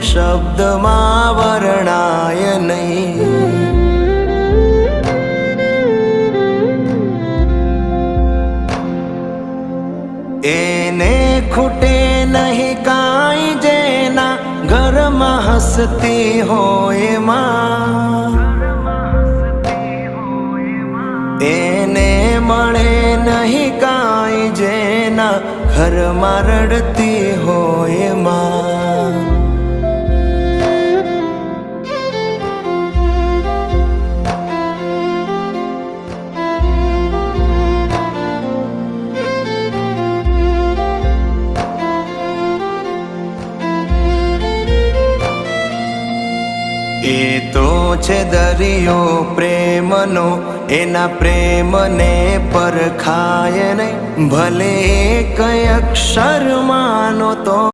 શબ્દમાં વર્ણાય નહીં। એને ખૂટે નહીં કાંઈ જેના ઘરમાં હસતી હોય માં। એને મળે નહીં કાંઈ જેના ઘરમાં રડતી હોય માં। એ તો છે દરિયો પ્રેમનો, એના પ્રેમને પરખાય નહીં, ભલે એક અક્ષર માનો તો